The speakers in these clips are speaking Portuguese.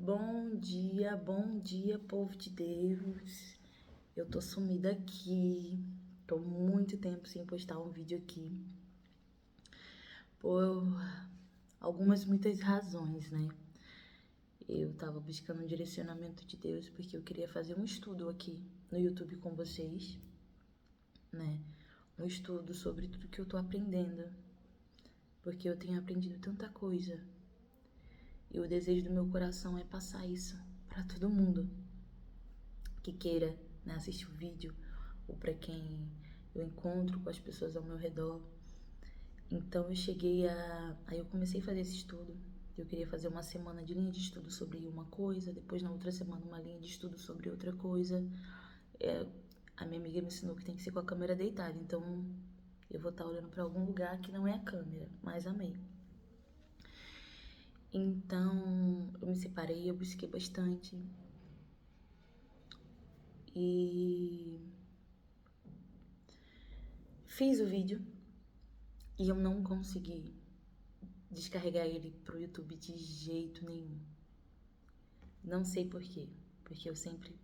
Bom dia, povo de Deus. Eu tô sumida aqui. Tô muito tempo sem postar um vídeo aqui. Por muitas razões, né? Eu tava buscando um direcionamento de Deus porque eu queria fazer um estudo aqui no YouTube com vocês, né? Um estudo sobre tudo que eu tô aprendendo. Porque eu tenho aprendido tanta coisa. E o desejo do meu coração é passar isso para todo mundo que queira, né, assistir o vídeo, ou para quem eu encontro com as pessoas ao meu redor. Então aí eu comecei a fazer esse estudo. Eu queria fazer uma semana de linha de estudo sobre uma coisa, depois na outra semana uma linha de estudo sobre outra coisa. A minha amiga me ensinou que tem que ser com a câmera deitada, então eu vou estar olhando para algum lugar que não é a câmera, mas amei. Então, eu me separei, eu busquei bastante. E fiz o vídeo e eu não consegui descarregar ele pro YouTube de jeito nenhum. Não sei por quê, porque eu sempre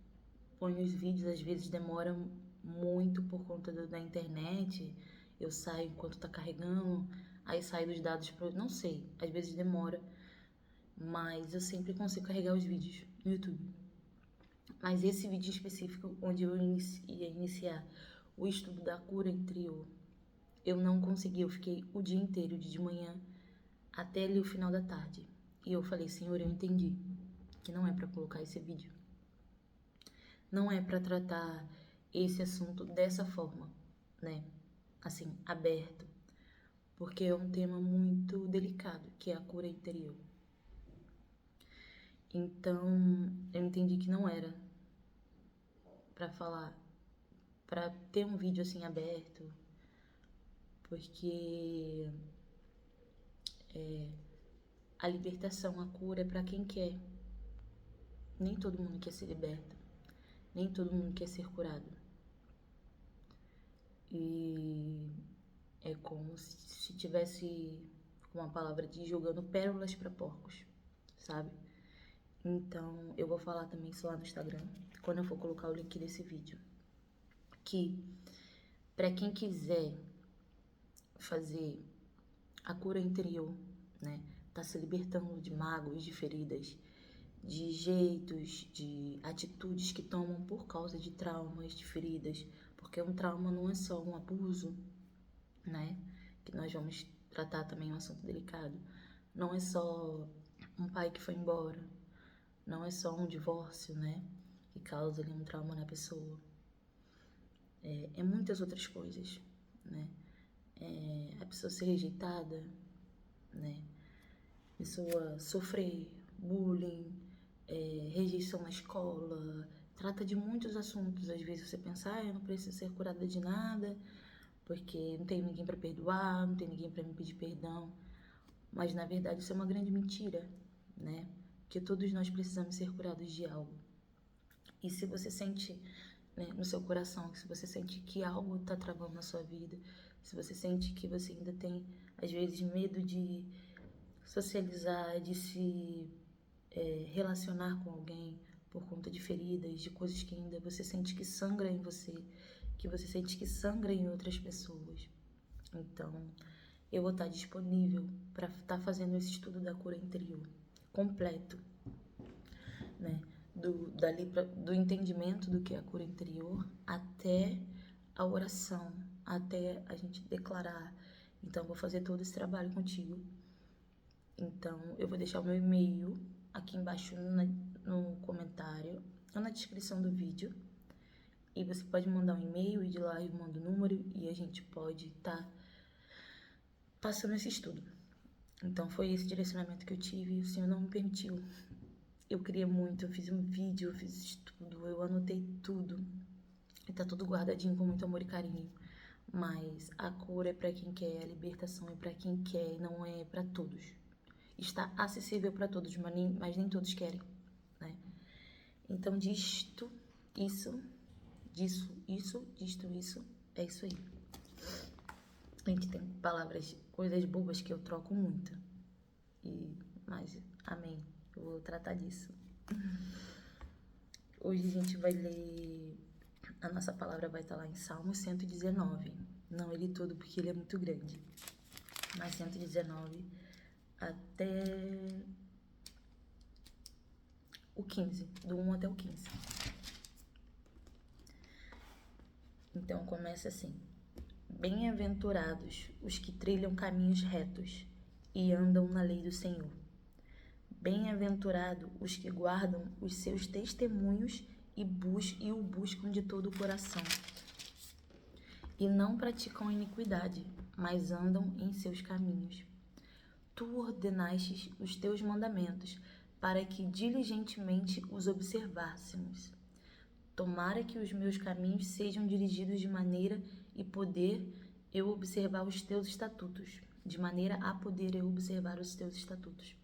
ponho os vídeos, às vezes demoram muito por conta da internet, eu saio enquanto tá carregando, aí saio dos dados não sei, às vezes demora, mas eu sempre consigo carregar os vídeos no YouTube. Mas esse vídeo específico, onde eu ia iniciar o estudo da cura interior, eu não consegui, eu fiquei o dia inteiro, de manhã até ali o final da tarde. E eu falei, Senhor, eu entendi que não é para colocar esse vídeo. Não é para tratar esse assunto dessa forma, né? Assim, aberto. Porque é um tema muito delicado, que é a cura interior. Então, eu entendi que não era para falar, para ter um vídeo assim aberto, porque a libertação, a cura é para quem quer. Nem todo mundo quer ser liberto, nem todo mundo quer ser curado. E é como se tivesse, com a palavra de jogando pérolas para porcos, sabe? Então, eu vou falar também isso lá no Instagram, quando eu for colocar o link desse vídeo. Que, para quem quiser fazer a cura interior, né? Tá se libertando de mágoas, de feridas, de jeitos, de atitudes que tomam por causa de traumas, de feridas. Porque um trauma não é só um abuso, né? Que nós vamos tratar também um assunto delicado. Não é só um pai que foi embora. Não é só um divórcio, né? Que causa ali um trauma na pessoa. É muitas outras coisas, né? A pessoa ser rejeitada, né? A pessoa sofrer bullying, rejeição na escola. Trata de muitos assuntos. Às vezes você pensa, eu não preciso ser curada de nada, porque não tem ninguém para perdoar, não tem ninguém para me pedir perdão. Mas na verdade isso é uma grande mentira, né? Porque todos nós precisamos ser curados de algo. E se você sente, né, no seu coração, se você sente que algo está travando na sua vida, se você sente que você ainda tem, às vezes, medo de socializar, de se relacionar com alguém por conta de feridas, de coisas que ainda você sente que sangra em você, que você sente que sangra em outras pessoas. Então, eu vou estar disponível para estar fazendo esse estudo da cura interior completo, né? Do entendimento do que é a cura interior até a oração, até a gente declarar. Então, vou fazer todo esse trabalho contigo. Então, eu vou deixar o meu e-mail aqui embaixo no comentário ou na descrição do vídeo. E você pode mandar um e-mail e de lá eu mando o número e a gente pode estar passando esse estudo. Então, foi esse direcionamento que eu tive e o Senhor não me permitiu. Eu queria muito, eu fiz um vídeo, eu fiz estudo, eu anotei tudo. E tá tudo guardadinho com muito amor e carinho. Mas a cura é pra quem quer, a libertação é pra quem quer, não é pra todos. Está acessível pra todos, mas nem todos querem, né? Então, disto, isso, é isso aí. A gente tem palavras, coisas bobas que eu troco muito. Mas, amém. Eu vou tratar disso. Hoje a gente vai ler, a nossa palavra vai estar lá em Salmo 119. Não ele todo porque ele é muito grande, mas 119 até o 15, do 1 até o 15. Então começa assim: Bem-aventurados os que trilham caminhos retos e andam na lei do Senhor. Bem-aventurado os que guardam os seus testemunhos e o buscam de todo o coração. E não praticam iniquidade, mas andam em seus caminhos. Tu ordenastes os teus mandamentos, para que diligentemente os observássemos. Tomara que os meus caminhos sejam dirigidos de maneira e poder eu observar os teus estatutos, de maneira a poder eu observar os teus estatutos.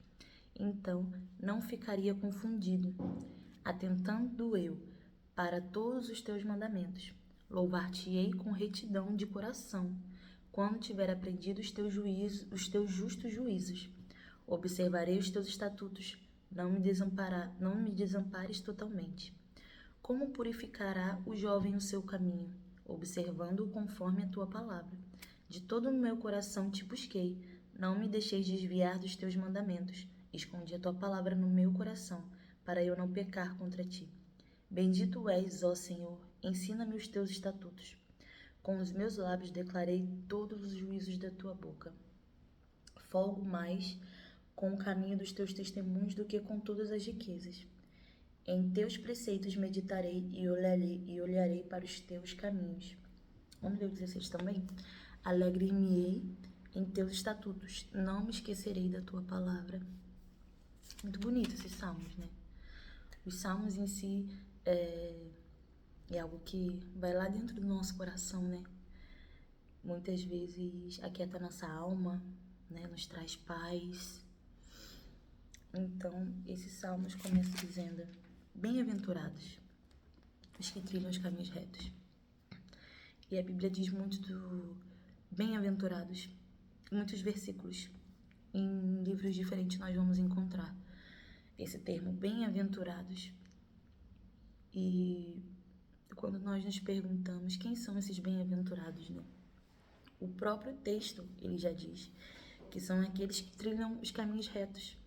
Então não ficaria confundido, atentando eu para todos os teus mandamentos. Louvar-te-ei com retidão de coração, quando tiver aprendido os teus justos juízos. Observarei os teus estatutos, não me desampares totalmente. Como purificará o jovem o seu caminho, observando-o conforme a tua palavra? De todo o meu coração te busquei, não me deixeis desviar dos teus mandamentos. Escondi a tua palavra no meu coração, para eu não pecar contra ti. Bendito és, ó Senhor, ensina-me os teus estatutos. Com os meus lábios declarei todos os juízos da tua boca. Folgo mais com o caminho dos teus testemunhos do que com todas as riquezas. Em teus preceitos meditarei e olharei para os teus caminhos. Vamos ler o 16 também? Alegre-me-ei em teus estatutos, não me esquecerei da tua palavra. Muito bonito esses salmos, né? Os salmos em si é algo que vai lá dentro do nosso coração, né? Muitas vezes aquieta nossa alma, né? Nos traz paz. Então, esses salmos começam dizendo: Bem-aventurados os que trilham os caminhos retos. E a Bíblia diz muito do bem-aventurados. Em muitos versículos, em livros diferentes, nós vamos encontrar esse termo, bem-aventurados. E quando nós nos perguntamos quem são esses bem-aventurados, né? O próprio texto, ele já diz que são aqueles que trilham os caminhos retos.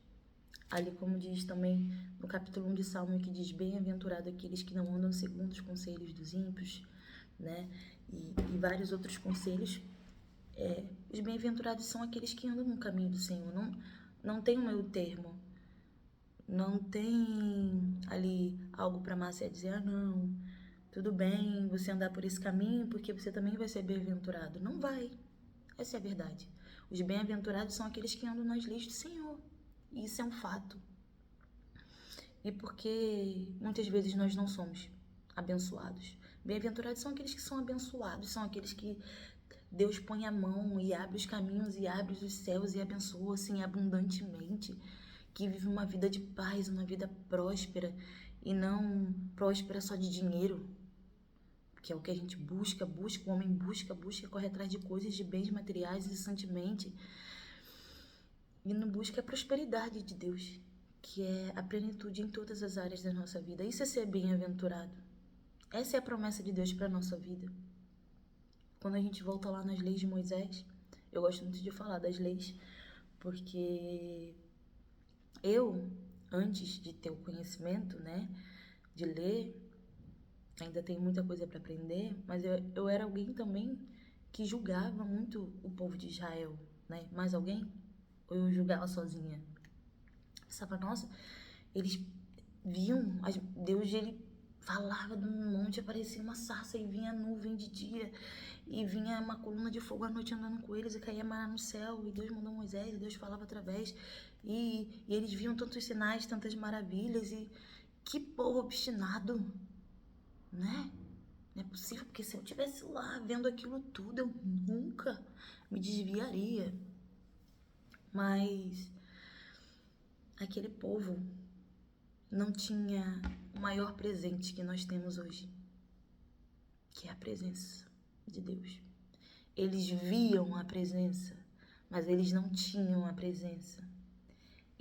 Ali, como diz também no capítulo 1 de Salmo, que diz: Bem-aventurado aqueles que não andam segundo os conselhos dos ímpios, né? E vários outros conselhos. Os bem-aventurados são aqueles que andam no caminho do Senhor. Não tem um meio termo. Não tem ali algo para Márcia dizer: ah, não, tudo bem você andar por esse caminho, porque você também vai ser bem-aventurado. Não vai. Essa é a verdade. Os bem-aventurados são aqueles que andam nas leis do Senhor. E isso é um fato. E porque muitas vezes nós não somos abençoados. Bem-aventurados são aqueles que são abençoados, são aqueles que Deus põe a mão e abre os caminhos e abre os céus e abençoa assim abundantemente, que vive uma vida de paz, uma vida próspera e não próspera só de dinheiro, que é o que a gente busca, o homem busca, corre atrás de coisas, de bens materiais incessantemente. E não busca a prosperidade de Deus, que é a plenitude em todas as áreas da nossa vida. Isso é ser bem-aventurado. Essa é a promessa de Deus para a nossa vida. Quando a gente volta lá nas leis de Moisés, eu gosto muito de falar das leis, porque eu, antes de ter o conhecimento, né, de ler, ainda tenho muita coisa para aprender, mas eu era alguém também que julgava muito o povo de Israel, né? Mais alguém? Ou eu julgava sozinha? Pensava, nossa, eles viam, Deus, ele falava de um monte, aparecia uma sarça e vinha nuvem de dia, e vinha uma coluna de fogo à noite andando com eles, e caía maná no céu, e Deus mandou Moisés, e Deus falava através, e eles viam tantos sinais, tantas maravilhas, e que povo obstinado, né? Não é possível, porque se eu estivesse lá vendo aquilo tudo, eu nunca me desviaria. Mas aquele povo não tinha o maior presente que nós temos hoje, que é a presença de Deus. Eles viam a presença, mas eles não tinham a presença.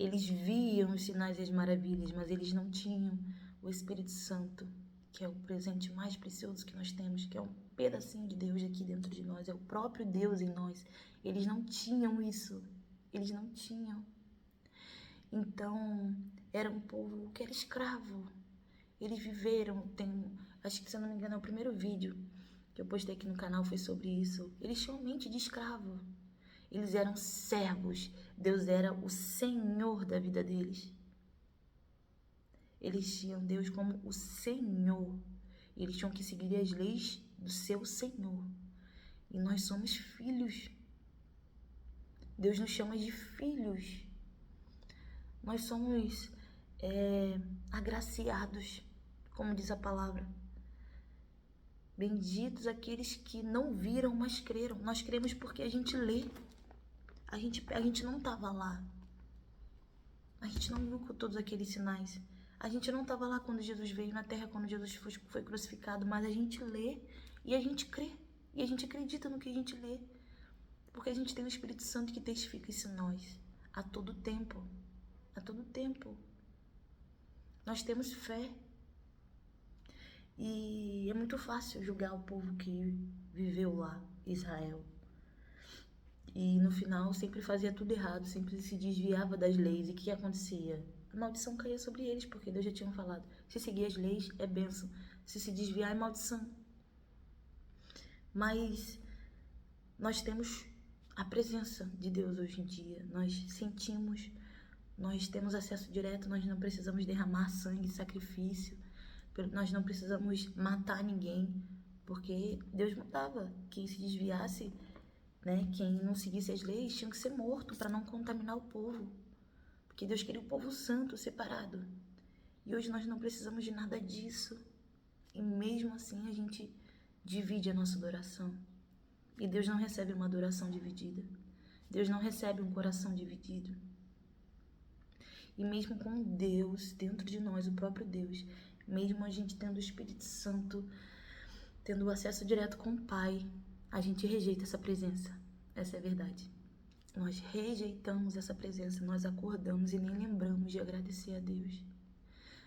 Eles viam os sinais e as maravilhas, mas eles não tinham o Espírito Santo, que é o presente mais precioso que nós temos, que é um pedacinho de Deus aqui dentro de nós, é o próprio Deus em nós. Eles não tinham isso, eles não tinham. Então, era um povo que era escravo. Eles viveram, acho que se eu não me engano é o primeiro vídeo que eu postei aqui no canal foi sobre isso. Eles tinham mente de escravo. Eles eram servos. Deus era o Senhor da vida deles. Eles tinham Deus como o Senhor. Eles tinham que seguir as leis do seu Senhor. E nós somos filhos. Deus nos chama de filhos. Nós somos agraciados, como diz a palavra. Benditos aqueles que não viram, mas creram. Nós cremos porque a gente lê. A gente não estava lá. A gente não viu todos aqueles sinais. A gente não estava lá quando Jesus veio na terra, quando Jesus foi crucificado, mas a gente lê e a gente crê. E a gente acredita no que a gente lê. Porque a gente tem o Espírito Santo que testifica isso em nós. A todo tempo. A todo tempo. Nós temos fé. E é muito fácil julgar o povo que viveu lá, Israel. E no final sempre fazia tudo errado, sempre se desviava das leis. E o que acontecia? A maldição caía sobre eles, porque Deus já tinha falado. Se seguir as leis é bênção, se desviar é maldição. Mas nós temos a presença de Deus hoje em dia. Nós sentimos, nós temos acesso direto, nós não precisamos derramar sangue, sacrifício. Nós não precisamos matar ninguém, porque Deus mandava. Quem se desviasse, quem não seguisse as leis, tinha que ser morto para não contaminar o povo. Porque Deus queria o povo santo, separado. E hoje nós não precisamos de nada disso. E mesmo assim a gente divide a nossa adoração. E Deus não recebe uma adoração dividida. Deus não recebe um coração dividido. E mesmo com Deus dentro de nós, o próprio Deus, mesmo a gente tendo o Espírito Santo, tendo o acesso direto com o Pai, a gente rejeita essa presença. Essa é a verdade. Nós rejeitamos essa presença, nós acordamos e nem lembramos de agradecer a Deus.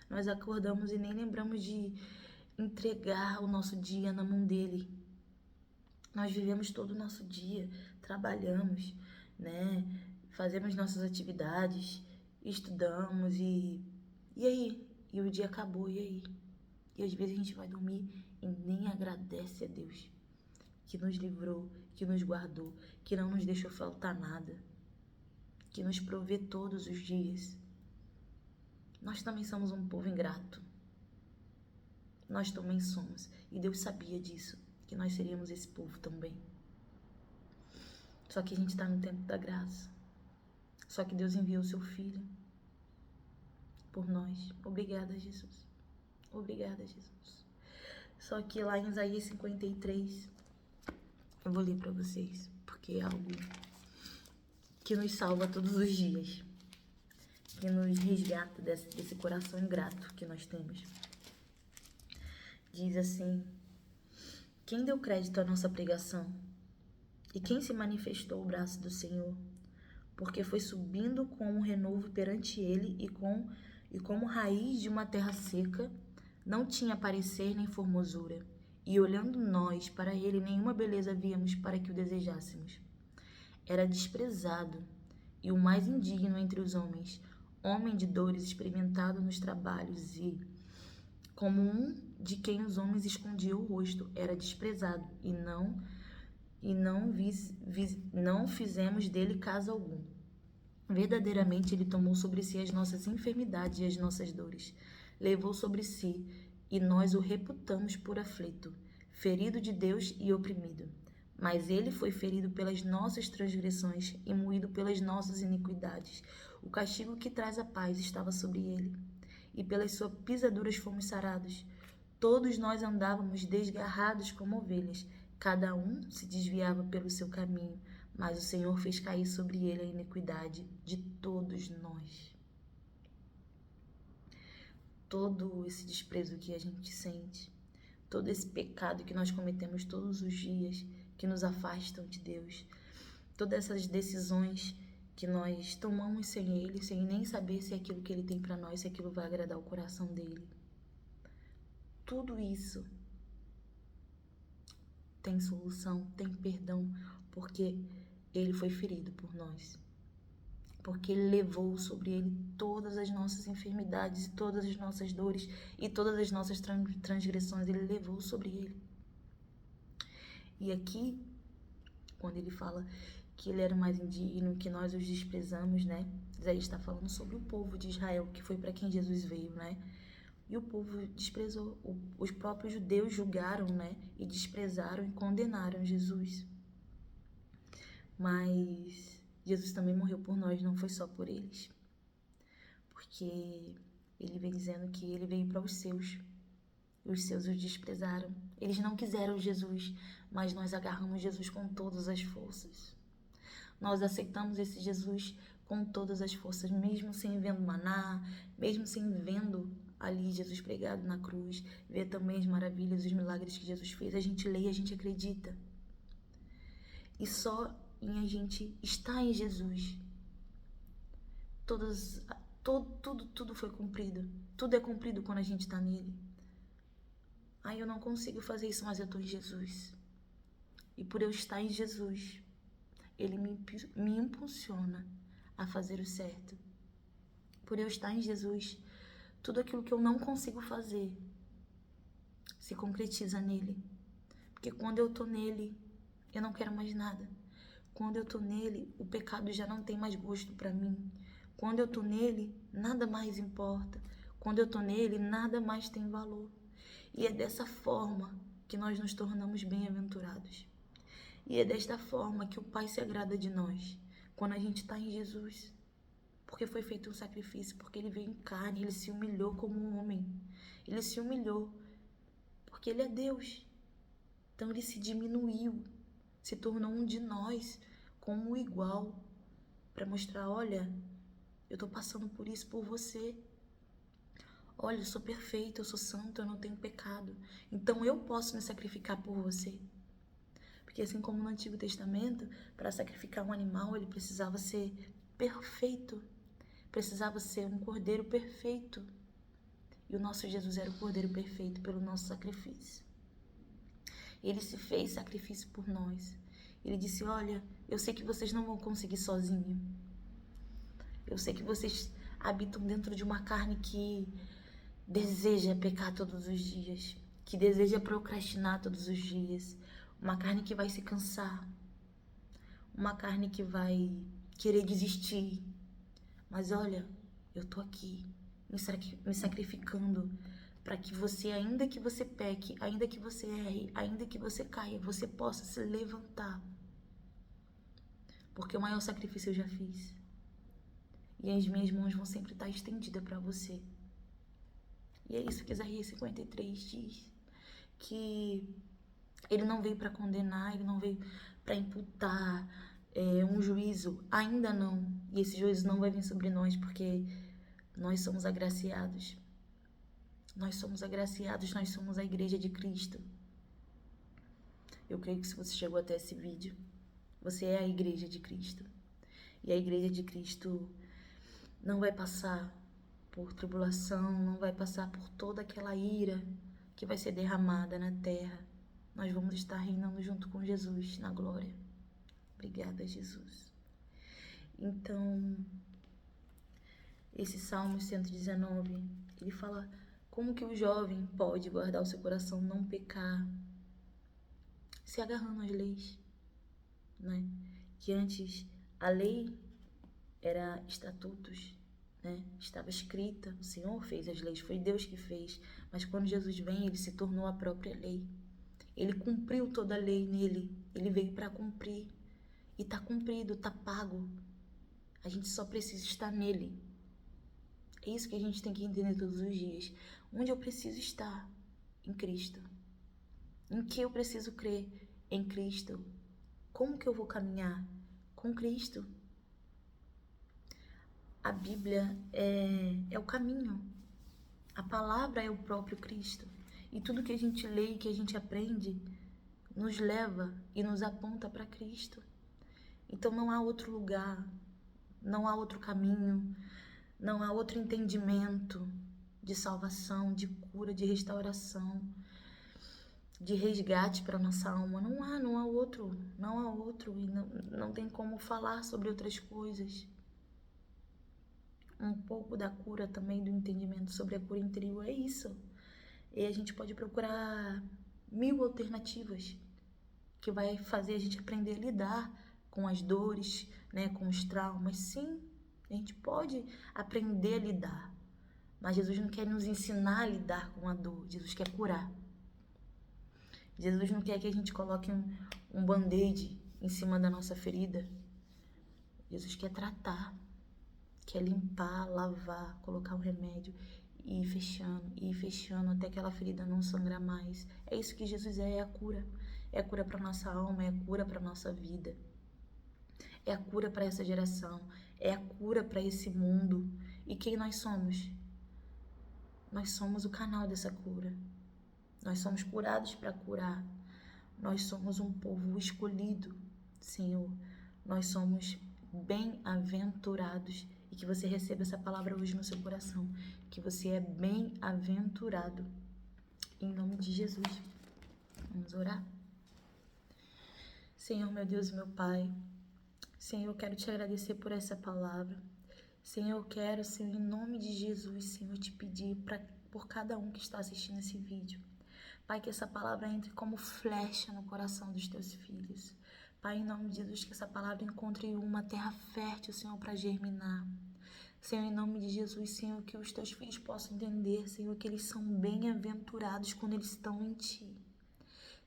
Nós acordamos e nem lembramos de entregar o nosso dia na mão dele. Nós vivemos todo o nosso dia, trabalhamos, fazemos nossas atividades, estudamos e aí? E o dia acabou, e aí? E às vezes a gente vai dormir e nem agradece a Deus, que nos livrou, que nos guardou, que não nos deixou faltar nada, que nos provê todos os dias. Nós também somos um povo ingrato. Nós também somos. E Deus sabia disso, que nós seríamos esse povo também. Só que a gente está no tempo da graça. Só que Deus enviou o seu Filho por nós. Obrigada, Jesus. Obrigada, Jesus. Só que lá em Isaías 53, eu vou ler para vocês, porque é algo que nos salva todos os dias, que nos resgata desse coração ingrato que nós temos. Diz assim: quem deu crédito à nossa pregação? E quem se manifestou o braço do Senhor? Porque foi subindo com um renovo perante ele e como raiz de uma terra seca, não tinha parecer nem formosura. E olhando nós para ele, nenhuma beleza víamos para que o desejássemos. Era desprezado e o mais indigno entre os homens, homem de dores, experimentado nos trabalhos e, como um de quem os homens escondiam o rosto, era desprezado e não fizemos dele caso algum. Verdadeiramente ele tomou sobre si as nossas enfermidades e as nossas dores, levou sobre si, e nós o reputamos por aflito, ferido de Deus e oprimido. Mas ele foi ferido pelas nossas transgressões e moído pelas nossas iniquidades. O castigo que traz a paz estava sobre ele, e pelas suas pisaduras fomos sarados. Todos nós andávamos desgarrados como ovelhas, cada um se desviava pelo seu caminho, mas o Senhor fez cair sobre ele a iniquidade de todos nós. Todo esse desprezo que a gente sente, todo esse pecado que nós cometemos todos os dias, que nos afastam de Deus, todas essas decisões que nós tomamos sem Ele, sem nem saber se aquilo que Ele tem para nós, se aquilo vai agradar o coração dele. Tudo isso tem solução, tem perdão, porque Ele foi ferido por nós. Porque Ele levou sobre Ele todas as nossas enfermidades, todas as nossas dores e todas as nossas transgressões. Ele levou sobre Ele. E aqui, quando Ele fala que Ele era o mais indigno, que nós os desprezamos, né? Isaías está falando sobre o povo de Israel, que foi para quem Jesus veio, né? E o povo desprezou, os próprios judeus julgaram, né? E desprezaram e condenaram Jesus. Mas Jesus também morreu por nós, não foi só por eles. Porque ele vem dizendo que ele veio para os seus. E os seus os desprezaram. Eles não quiseram Jesus, mas nós agarramos Jesus com todas as forças. Nós aceitamos esse Jesus com todas as forças, mesmo sem vendo maná, mesmo sem vendo ali Jesus pregado na cruz, ver também as maravilhas, os milagres que Jesus fez. A gente lê e a gente acredita. E só em a gente estar em Jesus, tudo foi cumprido. Tudo é cumprido quando a gente está nele. Ai, eu não consigo fazer isso, mas eu estou em Jesus. E por eu estar em Jesus, ele me impulsiona a fazer o certo. Por eu estar em Jesus, tudo aquilo que eu não consigo fazer se concretiza nele. Porque quando eu tô nele, eu não quero mais nada. Quando eu tô nele, o pecado já não tem mais gosto para mim. Quando eu tô nele, nada mais importa. Quando eu tô nele, nada mais tem valor. E é dessa forma que nós nos tornamos bem-aventurados. E é desta forma que o Pai se agrada de nós, quando a gente está em Jesus. Porque foi feito um sacrifício, porque ele veio em carne, ele se humilhou como um homem. Ele se humilhou, porque ele é Deus. Então ele se diminuiu, se tornou um de nós, como igual, para mostrar, olha, eu estou passando por isso por você. Olha, eu sou perfeito, eu sou santo, eu não tenho pecado. Então eu posso me sacrificar por você. Porque assim como no Antigo Testamento, para sacrificar um animal, ele precisava ser perfeito. Precisava ser um cordeiro perfeito. E o nosso Jesus era o cordeiro perfeito pelo nosso sacrifício. Ele se fez sacrifício por nós. Ele disse, olha, eu sei que vocês não vão conseguir sozinho. Eu sei que vocês habitam dentro de uma carne que deseja pecar todos os dias, que deseja procrastinar todos os dias. Uma carne que vai se cansar. Uma carne que vai querer desistir. Mas olha, eu tô aqui me sacrificando para que você, ainda que você peque, ainda que você erre, ainda que você caia, você possa se levantar. Porque o maior sacrifício eu já fiz. E as minhas mãos vão sempre estar estendidas para você. E é isso que Isaías 53 diz. Que ele não veio para condenar, ele não veio para imputar um juízo. Ainda não. E esse juízo não vai vir sobre nós, porque nós somos agraciados. Nós somos agraciados, nós somos a igreja de Cristo. Eu creio que se você chegou até esse vídeo, você é a igreja de Cristo. E a igreja de Cristo não vai passar por tribulação, não vai passar por toda aquela ira que vai ser derramada na terra. Nós vamos estar reinando junto com Jesus na glória. Obrigada, Jesus. Então, esse Salmo 119, ele fala como que o jovem pode guardar o seu coração, não pecar, se agarrando às leis, né? Que antes a lei era estatutos, né? Estava escrita, o Senhor fez as leis, foi Deus que fez. Mas quando Jesus vem, ele se tornou a própria lei. Ele cumpriu toda a lei nele, ele veio para cumprir. E está cumprido, está pago. A gente só precisa estar nele. É isso que a gente tem que entender todos os dias. Onde eu preciso estar? Em Cristo. Em que eu preciso crer? Em Cristo. Como que eu vou caminhar? Com Cristo. A Bíblia é o caminho. A palavra é o próprio Cristo. E tudo que a gente lê e que a gente aprende nos leva e nos aponta para Cristo. Então não há outro lugar Não há outro caminho, não há outro entendimento de salvação, de cura, de restauração, de resgate para nossa alma. Não há outro, e não tem como falar sobre outras coisas. Um pouco da cura também, do entendimento sobre a cura interior, é isso. E a gente pode procurar 1000 alternativas que vai fazer a gente aprender a lidar com as dores, né, com os traumas. Sim, a gente pode aprender a lidar, mas Jesus não quer nos ensinar a lidar com a dor. Jesus quer curar. Jesus não quer que a gente coloque um band-aid em cima da nossa ferida. Jesus quer tratar, quer limpar, lavar, colocar um remédio e ir fechando até aquela ferida não sangrar mais. É isso que Jesus é a cura. É a cura para nossa alma, é a cura para nossa vida. É a cura para essa geração, é a cura para esse mundo. E quem nós somos? Nós somos o canal dessa cura. Nós somos curados para curar. Nós somos um povo escolhido, Senhor. Nós somos bem-aventurados. E que você receba essa palavra hoje no seu coração. Que você é bem-aventurado. Em nome de Jesus. Vamos orar? Senhor, meu Deus e meu Pai. Senhor, eu quero te agradecer por essa palavra. Senhor, eu quero, Senhor, em nome de Jesus, Senhor, te pedir por cada um que está assistindo esse vídeo. Pai, que essa palavra entre como flecha no coração dos teus filhos. Pai, em nome de Jesus, que essa palavra encontre uma terra fértil, Senhor, para germinar. Senhor, em nome de Jesus, Senhor, que os teus filhos possam entender, Senhor, que eles são bem-aventurados quando eles estão em Ti.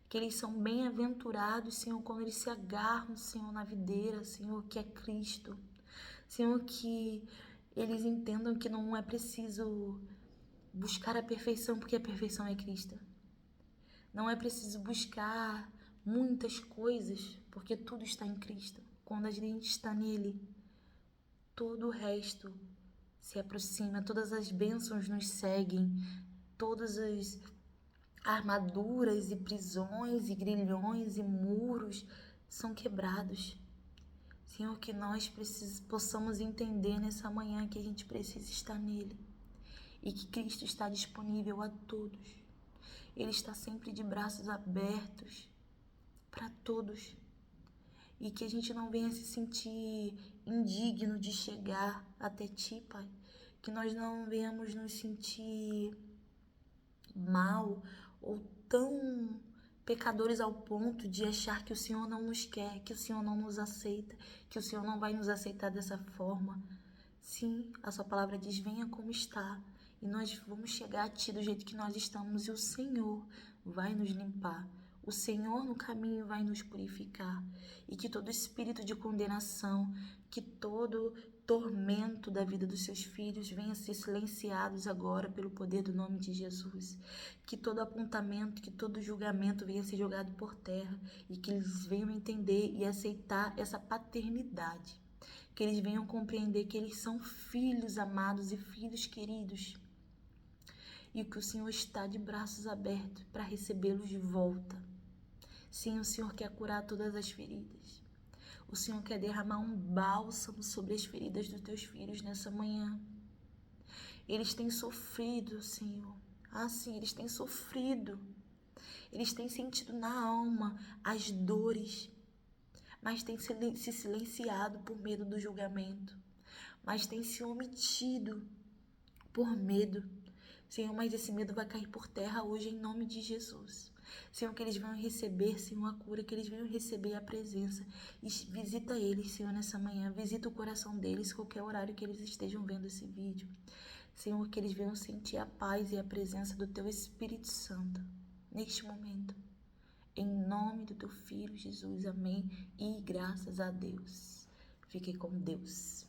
Que eles são bem-aventurados, Senhor, quando eles se agarram, Senhor, na videira, Senhor, que é Cristo. Senhor, que eles entendam que não é preciso buscar a perfeição, porque a perfeição é Cristo. Não é preciso buscar muitas coisas, porque tudo está em Cristo. Quando a gente está nele, todo o resto se aproxima, todas as bênçãos nos seguem, todas as armaduras e prisões e grilhões e muros são quebrados. Senhor, que nós possamos entender nessa manhã que a gente precisa estar nele e que Cristo está disponível a todos. Ele está sempre de braços abertos para todos e que a gente não venha se sentir indigno de chegar até Ti, Pai. Que nós não venhamos nos sentir mal ou tão pecadores ao ponto de achar que o Senhor não nos quer, que o Senhor não nos aceita, que o Senhor não vai nos aceitar dessa forma. Sim, a sua palavra diz, venha como está, e nós vamos chegar a Ti do jeito que nós estamos, e o Senhor vai nos limpar. O Senhor no caminho vai nos purificar, e que todo espírito de condenação, que todo tormento da vida dos seus filhos venha a ser silenciados agora pelo poder do nome de Jesus. Que todo apontamento, que todo julgamento venha a ser jogado por terra e que eles venham entender e aceitar essa paternidade. Que eles venham compreender que eles são filhos amados e filhos queridos. E que o Senhor está de braços abertos para recebê-los de volta. Sim, o Senhor quer curar todas as feridas. O Senhor quer derramar um bálsamo sobre as feridas dos teus filhos nessa manhã. Eles têm sofrido, Senhor. Ah, sim, eles têm sofrido. Eles têm sentido na alma as dores, mas têm se silenciado por medo do julgamento. Mas têm se omitido por medo. Senhor, mas esse medo vai cair por terra hoje em nome de Jesus. Senhor, que eles venham receber, Senhor, a cura, que eles venham receber a presença. E visita eles, Senhor, nessa manhã. Visita o coração deles, qualquer horário que eles estejam vendo esse vídeo. Senhor, que eles venham sentir a paz e a presença do Teu Espírito Santo neste momento. Em nome do Teu Filho, Jesus. Amém. E graças a Deus. Fique com Deus.